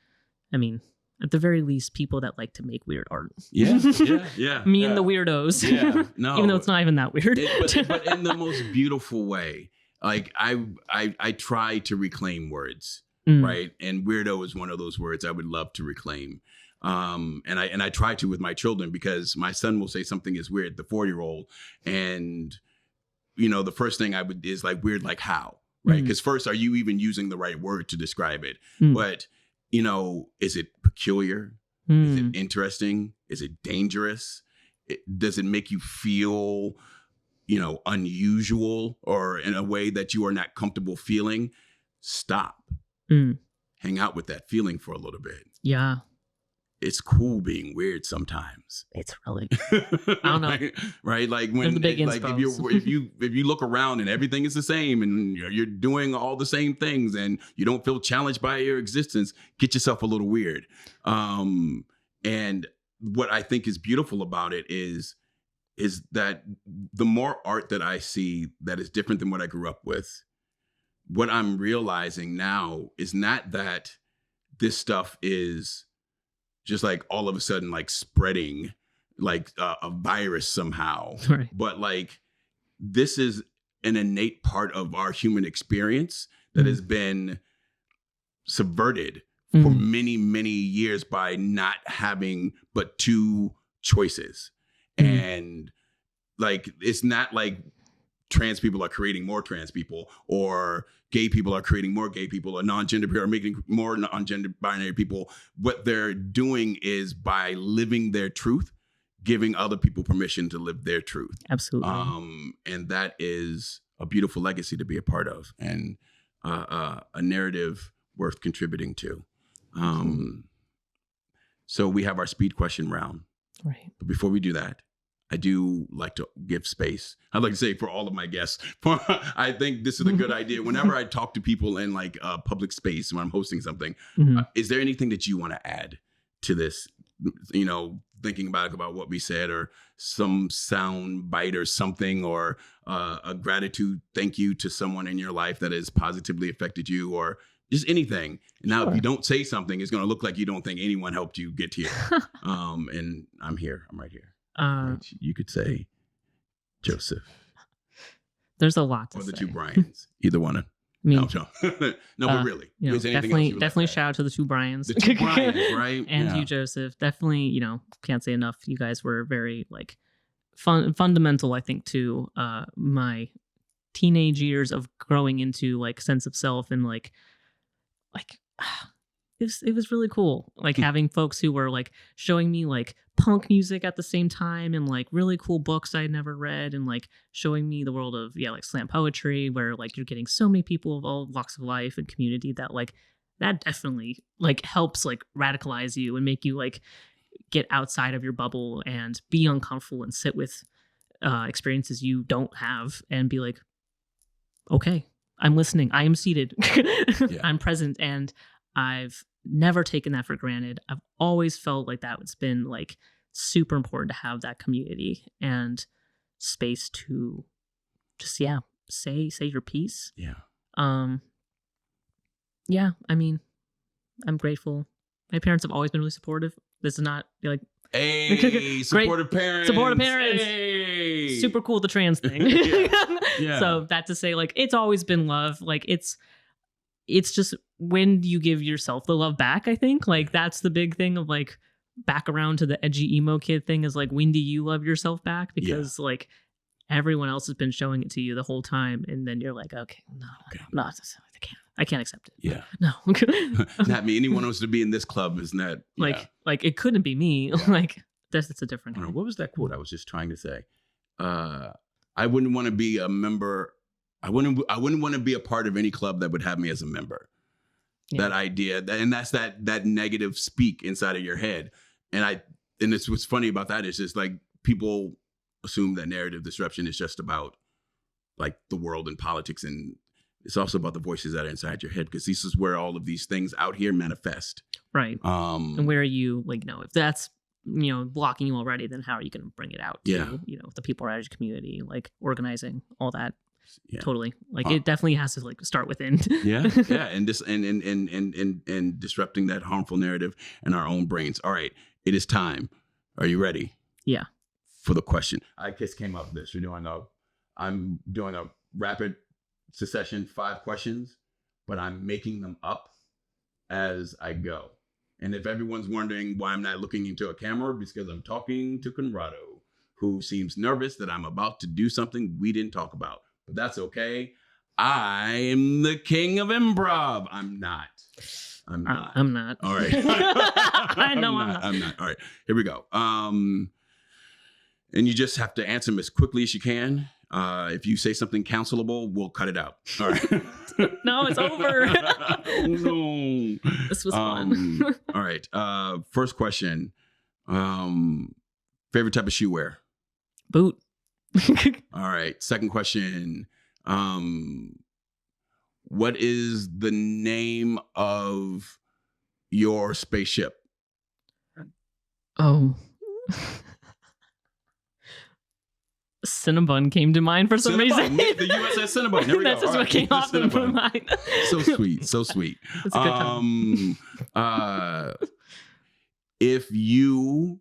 at the very least, people that like to make weird art. Yeah. And the weirdos. Yeah. No. Even though it's not even that weird. But in the most beautiful way. Like I try to reclaim words, right? And weirdo is one of those words I would love to reclaim. And I try to with my children, because my son will say something is weird, the 4-year-old. And, the first thing is like, weird, like how? Right. Because first, are you even using the right word to describe it? But, is it peculiar? Is it interesting? Is it dangerous? Does it make you feel, unusual or in a way that you are not comfortable feeling? Stop. Hang out with that feeling for a little bit. Yeah. It's cool being weird sometimes. It's really, I don't know. Right? Like when, if you look around and everything is the same and you're doing all the same things and you don't feel challenged by your existence, get yourself a little weird. And what I think is beautiful about it is that the more art that I see that is different than what I grew up with, what I'm realizing now is not that this stuff is just like all of a sudden like spreading like a virus somehow, right. But like this is an innate part of our human experience that has been subverted for many, many years by not having but two choices. And like, it's not like trans people are creating more trans people, or gay people are creating more gay people, or non-gender people are making more non-gender binary people. What they're doing is, by living their truth, giving other people permission to live their truth. Absolutely. And that is a beautiful legacy to be a part of, and a narrative worth contributing to. So we have our speed question round. Right. But before we do that, I do like to give space. I'd like to say for all of my guests, I think this is a good idea. Whenever I talk to people in like a public space when I'm hosting something, is there anything that you want to add to this? You know, thinking back about what we said, or some sound bite or something, or a gratitude thank you to someone in your life that has positively affected you, or just anything. Now, if you don't say something, it's going to look like you don't think anyone helped you get here. And I'm here. I'm right here. You could say Joseph. There's a lot to say. Or the two Brians. Either one. I mean, no, but really. You know, is there anything else you would definitely like to shout out to the two Brians. add? The two Brians, right? And you, Joseph. Definitely, you know, can't say enough. You guys were very like fundamental, I think, to my teenage years of growing into like sense of self, and like it was really cool, like having folks who were like showing me like punk music at the same time, and like really cool books I'd never read, and like showing me the world of like slam poetry, where like you're getting so many people of all walks of life and community that like that definitely like helps like radicalize you and make you like get outside of your bubble and be uncomfortable and sit with experiences you don't have and be like, okay, I'm listening, I am seated, I'm present. And I've never taken that for granted. I've always felt like that's been like super important to have that community and space to just say your piece. I mean, I'm grateful. My parents have always been really supportive. This is not like supportive parents. Supportive parents. Hey. Super cool, the trans thing. So that to say, like, it's always been love. Like it's just, when do you give yourself the love back? I think like that's the big thing of like back around to the edgy emo kid thing, is like, when do you love yourself back? Because like everyone else has been showing it to you the whole time, and then you're like, okay, no, I can't accept it. No. Not me. Anyone wants to be in this club is not like it couldn't be me. Like it's a different kind. What was that quote I was just trying to say? I wouldn't want to be a member. I wouldn't want to be a part of any club that would have me as a member. That idea, and that's that negative speak inside of your head. And it's what's funny about that is just like people assume that narrative disruption is just about like the world and politics, and it's also about the voices that are inside your head, because this is where all of these things out here manifest. Right. And where are you, like, if that's, blocking you already, then how are you going to bring it out to, the people around your community, like organizing all that? Totally. Like it definitely has to like start within. And this and disrupting that harmful narrative in our own brains. All right, it is time. Are you ready? Yeah. For the question. I just came up with this. I'm doing a rapid succession, 5 questions, but I'm making them up as I go. And if everyone's wondering why I'm not looking into a camera, because I'm talking to Conrado, who seems nervous that I'm about to do something we didn't talk about. But that's okay. I am the king of improv. I'm not. I'm not. All right. I know I'm not. All right. Here we go. And you just have to answer them as quickly as you can. If you say something counselable, we'll cut it out. All right. No, it's over. Oh, no. This was fun. All right. First question. Favorite type of shoe wear? Boot. All right. Second question. What is the name of your spaceship? Oh. Cinnabon came to mind for some reason. The USS Cinnabon. Here we That's go. Just what came off in my mind. So sweet. So sweet. It's a good time. If you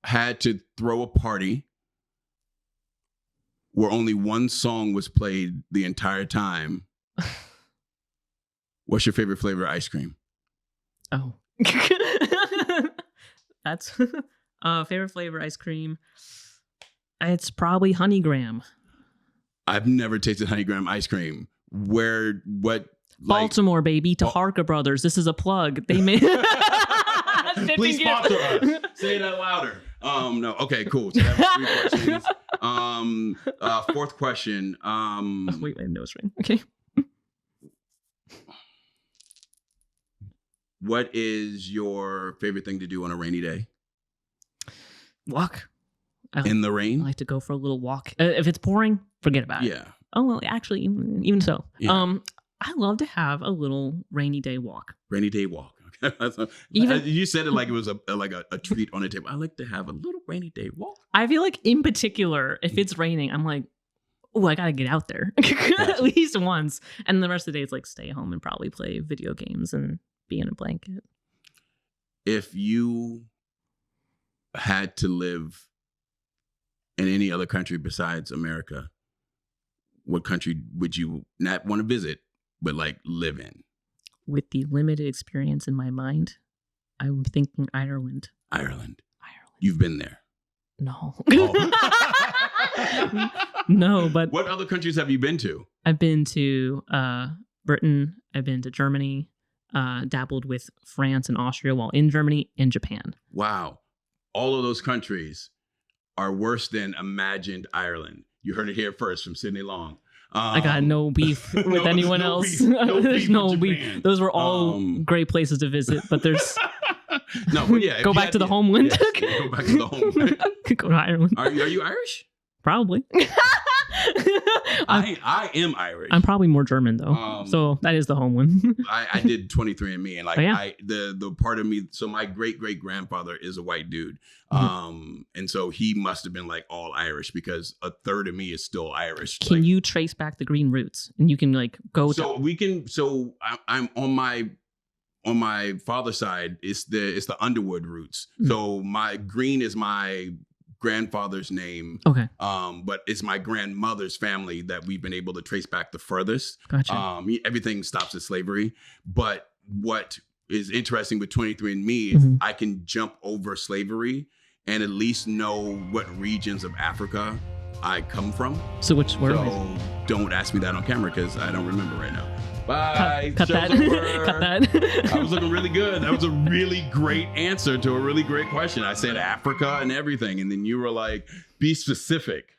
had to throw a party where only one song was played the entire time, what's your favorite flavor of ice cream? Oh. That's favorite flavor ice cream. It's probably honey graham. I've never tasted honey graham ice cream. Baltimore, baby, to Harka Brothers. This is a plug. They made. Please sponsor us. Say that louder. No. Okay, cool. So that's 3 questions. Fourth question. Wait, my nose ring. Okay. What is your favorite thing to do on a rainy day? Walk. In the I rain? like to go for a little walk. If it's pouring, forget about it. Yeah. Oh well, actually, even so, Yeah. I love to have a little rainy day walk. Rainy day walk. Even- You said it like it was a treat on the table. I like to have a little rainy day walk. I feel like in particular, if it's raining, I'm like, oh, I gotta get out there at least once. And the rest of the day, it's like stay home and probably play video games and be in a blanket. If you had to live in any other country besides America, what country would you not want to visit, but like live in? With the limited experience in my mind, I'm thinking Ireland. Ireland. You've been there. No. Oh. No, but What other countries have you been to? I've been to Britain. I've been to Germany. Dabbled with France and Austria while in Germany and Japan. Wow. All of those countries are worse than imagined Ireland. You heard it here first from Sydney Long. I got no beef with anyone else. There's no beef. Those were all great places to visit, but there's no, but yeah. Go back to the homeland. Yes, go back to the homeland. Go to Ireland. Are you Irish? Probably. I am Irish. I'm probably more German though, so that is the homeland. I did 23andMe, and like Oh, yeah? the part of me. So my great grandfather is a white dude, and so he must have been like all Irish because a third of me is still Irish. Can you trace back the green roots, and you can like go? So we can. So I'm on my father's side. It's the Underwood roots. So my green is my grandfather's name. Okay. But it's my grandmother's family that we've been able to trace back the furthest. Gotcha. Everything stops at slavery. But what is interesting with 23andMe is I can jump over slavery and at least know what regions of Africa I come from. So which were So don't ask me that on camera because I don't remember right now. Bye. Cut that. Cut that. I was looking really good. That was a really great answer to a really great question. I said Africa and everything. And then you were like, be specific.